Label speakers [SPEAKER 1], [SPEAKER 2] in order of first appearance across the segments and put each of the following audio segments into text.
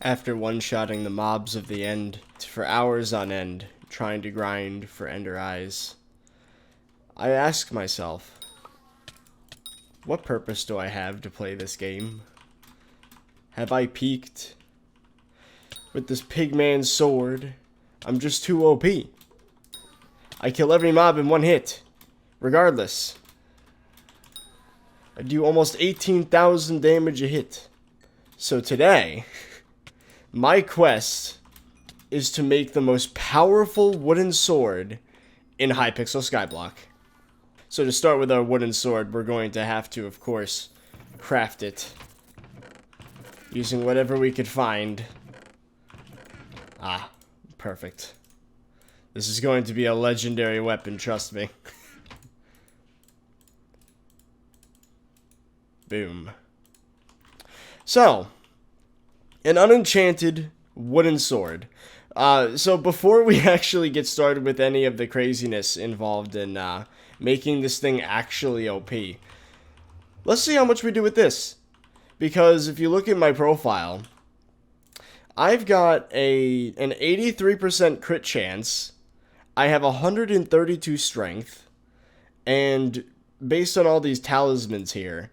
[SPEAKER 1] After one-shotting the mobs of the end for hours on end, trying to grind for ender eyes, I ask myself, what purpose do I have to play this game? Have I peaked? With this pigman sword, I'm just too OP. I kill every mob in one hit, regardless. I do almost 18,000 damage a hit. So today, my quest is to make the most powerful wooden sword in Hypixel SkyBlock. So to start with our wooden sword, we're going to have to, of course, craft it using whatever we could find. Ah, perfect. This is going to be a legendary weapon, trust me. Boom. So, an unenchanted wooden sword. So before we actually get started with any of the craziness involved in making this thing actually OP, let's see how much we do with this. Because if you look at my profile, I've got an 83% crit chance, I have 132 strength, and based on all these talismans here,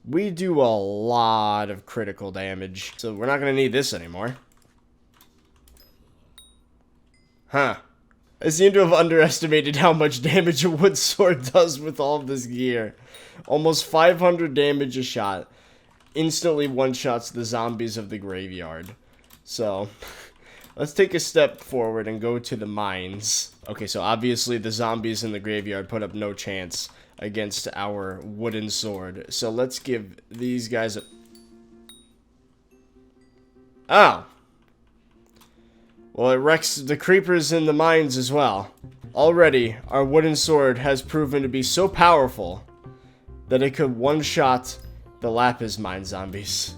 [SPEAKER 1] we do a lot of critical damage. So we're not going to need this anymore. Huh. I seem to have underestimated how much damage a wood sword does with all of this gear. Almost 500 damage a shot. Instantly one-shots the zombies of the graveyard. So, let's take a step forward and go to the mines. Okay, so obviously the zombies in the graveyard put up no chance against our wooden sword. So let's give these guys a... Oh! Well, it wrecks the creepers in the mines as well. Already, our wooden sword has proven to be so powerful that it could one-shot the lapis mine zombies.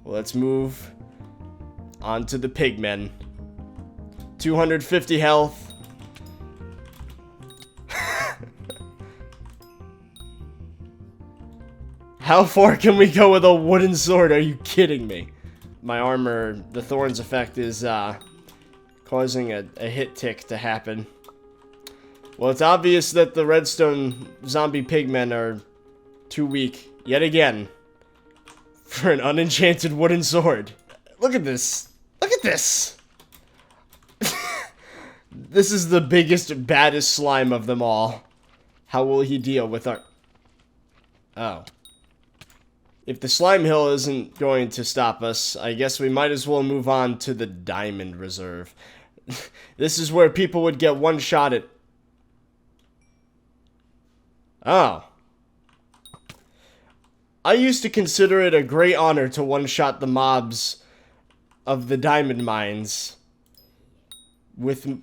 [SPEAKER 1] Well, let's move on to the pigmen. 250 health. How far can we go with a wooden sword? Are you kidding me? My armor, the thorns effect is causing a hit tick to happen. Well, it's obvious that the redstone zombie pigmen are too weak, yet again, for an unenchanted wooden sword. Look at this. Look at this. This is the biggest, baddest slime of them all. How will he deal with our... Oh. If the slime hill isn't going to stop us, I guess we might as well move on to the diamond reserve. This is where people would get one shot at... Oh. I used to consider it a great honor to one-shot the mobs of the diamond mines with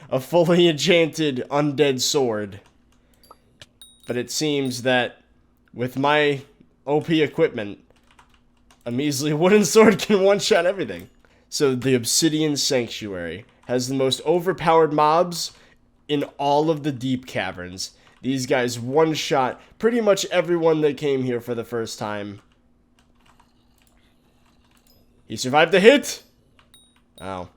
[SPEAKER 1] a fully enchanted undead sword. But it seems that with my OP equipment, a measly wooden sword can one-shot everything. So the Obsidian Sanctuary has the most overpowered mobs in all of the deep caverns. These guys one-shot pretty much everyone that came here for the first time. He survived the hit! Oh.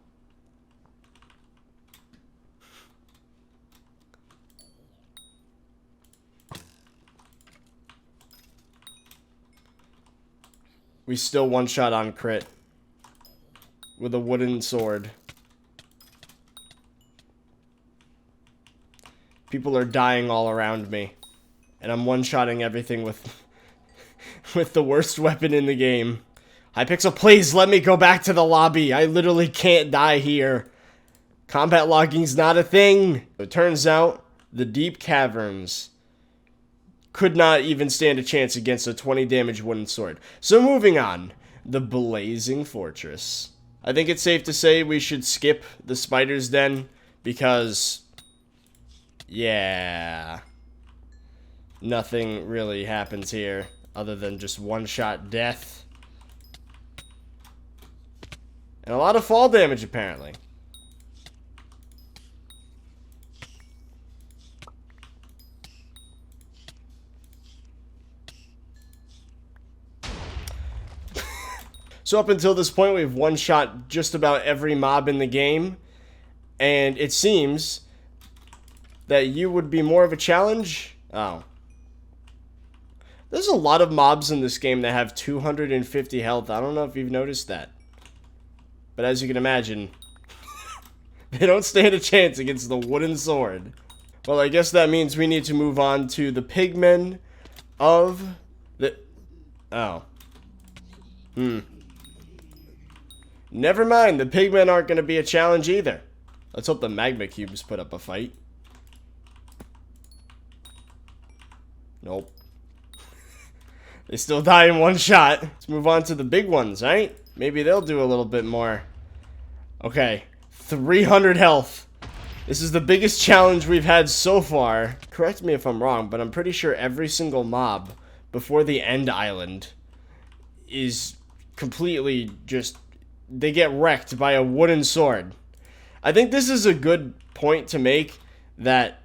[SPEAKER 1] We still one-shot on crit. With a wooden sword. People are dying all around me. And I'm one-shotting everything with... with the worst weapon in the game. Hypixel, please let me go back to the lobby. I literally can't die here. Combat logging's not a thing. It turns out, the deep caverns could not even stand a chance against a 20 damage wooden sword. So moving on. The Blazing Fortress. I think it's safe to say we should skip the spider's den because... yeah. Nothing really happens here other than just one-shot death. And a lot of fall damage, apparently. So up until this point, we've one-shot just about every mob in the game. And it seems that you would be more of a challenge. Oh. There's a lot of mobs in this game that have 250 health. I don't know if you've noticed that. But as you can imagine, they don't stand a chance against the wooden sword. Well, I guess that means we need to move on to the pigmen of the... Oh. Never mind, the pigmen aren't going to be a challenge either. Let's hope the magma cubes put up a fight. Nope. They still die in one shot. Let's move on to the big ones, right? Maybe they'll do a little bit more. Okay. 300 health. This is the biggest challenge we've had so far. Correct me if I'm wrong, but I'm pretty sure every single mob before the end island is completely just... They get wrecked by a wooden sword. I think this is a good point to make, that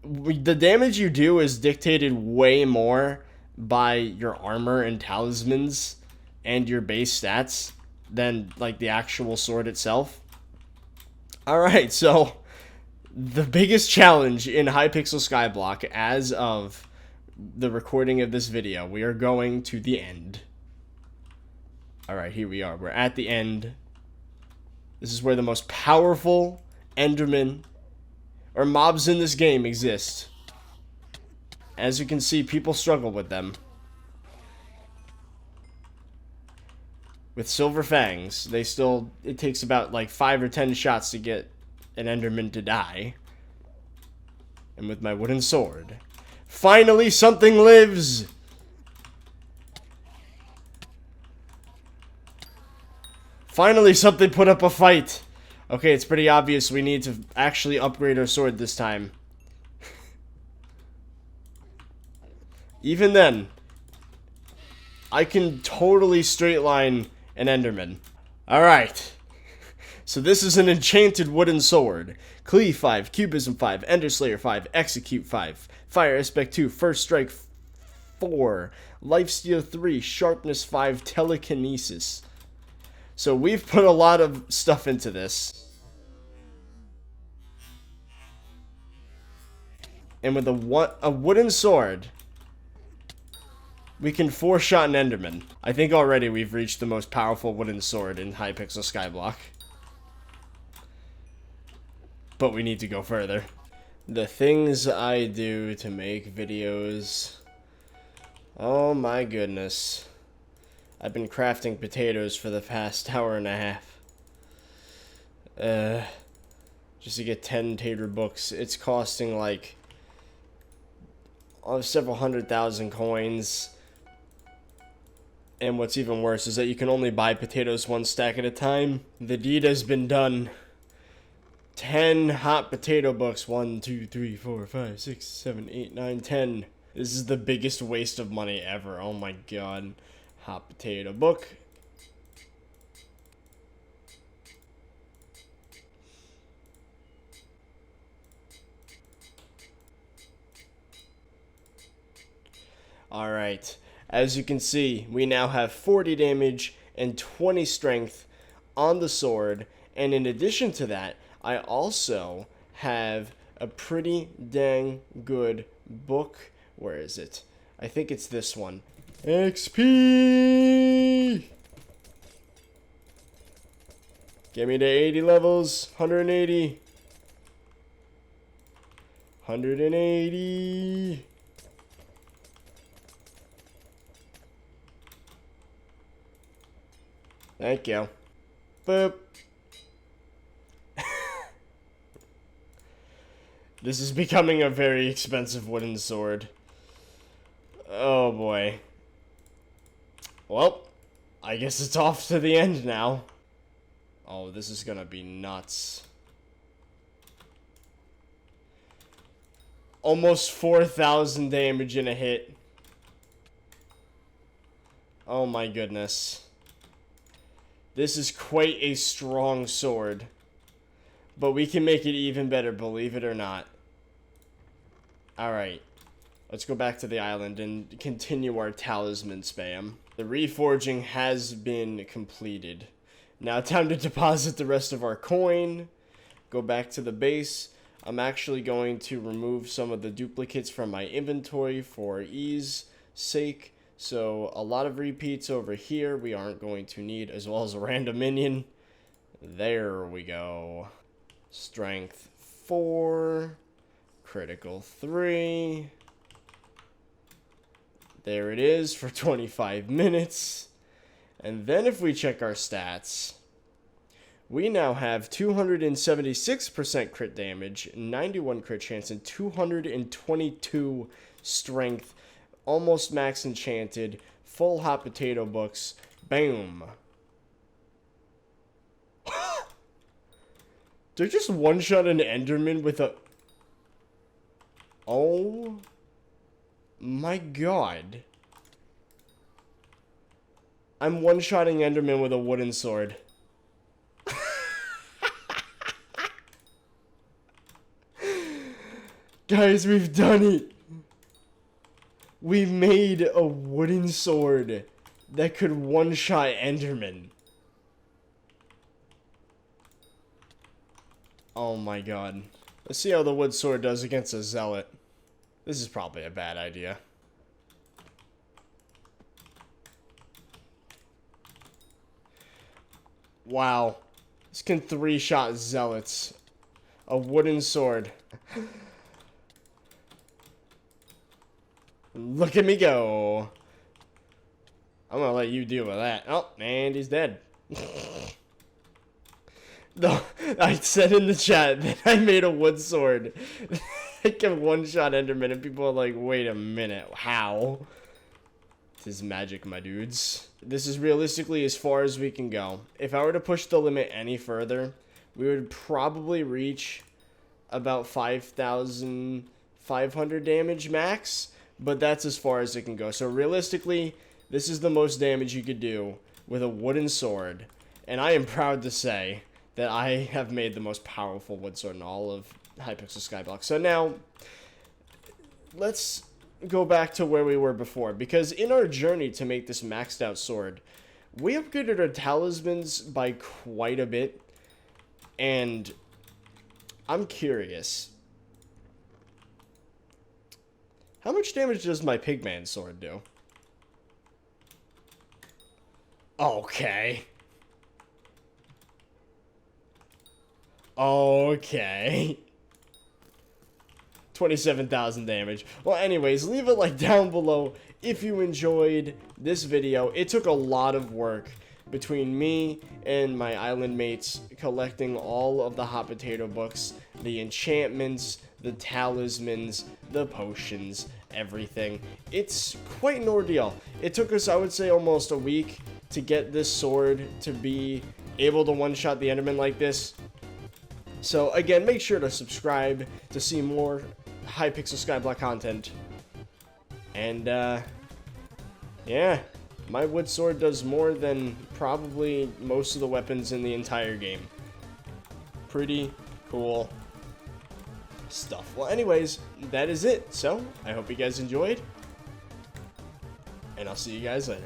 [SPEAKER 1] the damage you do is dictated way more by your armor and talismans and your base stats than like the actual sword itself. Alright, so the biggest challenge in Hypixel SkyBlock as of the recording of this video, we are going to the end. Alright, here we are. We're at the end. This is where the most powerful endermen or mobs in this game exist. As you can see, people struggle with them. With silver fangs, they still... It takes about like 5 or 10 shots to get an enderman to die. And with my wooden sword, finally something lives! Finally something put up a fight! Okay, it's pretty obvious we need to actually upgrade our sword this time. Even then, I can totally straight line an enderman. Alright. So this is an enchanted wooden sword. Cleave 5, Cubism 5, Ender Slayer 5, Execute 5, Fire Aspect 2, First Strike 4, Lifesteal 3, Sharpness 5, Telekinesis. So we've put a lot of stuff into this. And with a wooden sword, we can 4-shot an enderman. I think already we've reached the most powerful wooden sword in Hypixel SkyBlock. But we need to go further. The things I do to make videos. Oh my goodness. I've been crafting potatoes for the past hour and a half. Just to get 10 tater books. It's costing like several 100,000 coins. And what's even worse is that you can only buy potatoes 1 stack at a time. The deed has been done. 10 hot potato books. 1, 2, 3, 4, 5, 6, 7, 8, 9, 10. This is the biggest waste of money ever. Oh my god. Hot potato book. Alright. As you can see, we now have 40 damage and 20 strength on the sword. And in addition to that, I also have a pretty dang good book. Where is it? I think it's this one. XP! Get me to 80 levels. 180. 180. Thank you. Boop. This is becoming a very expensive wooden sword. Oh boy. Well, I guess it's off to the end now. Oh, this is gonna be nuts. Almost 4,000 damage in a hit. Oh my goodness. This is quite a strong sword. But we can make it even better, believe it or not. Alright. Let's go back to the island and continue our talisman spam. The reforging has been completed. Now time to deposit the rest of our coin. Go back to the base. I'm actually going to remove some of the duplicates from my inventory for ease sake. So a lot of repeats over here we aren't going to need, as well as a random minion. There we go. Strength 4. Critical 3. There it is for 25 minutes. And then if we check our stats, we now have 276% crit damage, 91 crit chance, and 222 strength. Almost max enchanted. Full hot potato books. Boom. They're just one-shot an enderman with a... Oh my god. I'm one-shotting enderman with a wooden sword. Guys, we've done it. We made a wooden sword that could one-shot enderman. Oh my god. Let's see how the wood sword does against a zealot. This is probably a bad idea. Wow. This can 3-shot zealots. A wooden sword. Look at me go. I'm gonna let you deal with that. Oh, and he's dead. No, I said in the chat that I made a wood sword. I can one-shot enderman, and people are like, wait a minute, how? This is magic, my dudes. This is realistically as far as we can go. If I were to push the limit any further, we would probably reach about 5,500 damage max, but that's as far as it can go. So realistically, this is the most damage you could do with a wooden sword, and I am proud to say that I have made the most powerful wood sword in all of Hypixel SkyBlock. So now, let's go back to where we were before, because in our journey to make this maxed out sword, we upgraded our talismans by quite a bit, and I'm curious. How much damage does my pigman sword do? Okay. Okay. 27,000 damage. Well, anyways, leave a like down below if you enjoyed this video. It took a lot of work between me and my island mates collecting all of the hot potato books, the enchantments, the talismans, the potions, everything. It's quite an ordeal. It took us, I would say, almost a week to get this sword to be able to one-shot the enderman like this. So again, make sure to subscribe to see more Hypixel SkyBlock content. And yeah, my wood sword does more than probably most of the weapons in the entire game. Pretty cool stuff. Well, anyways, that is it. So I hope you guys enjoyed, and I'll see you guys later.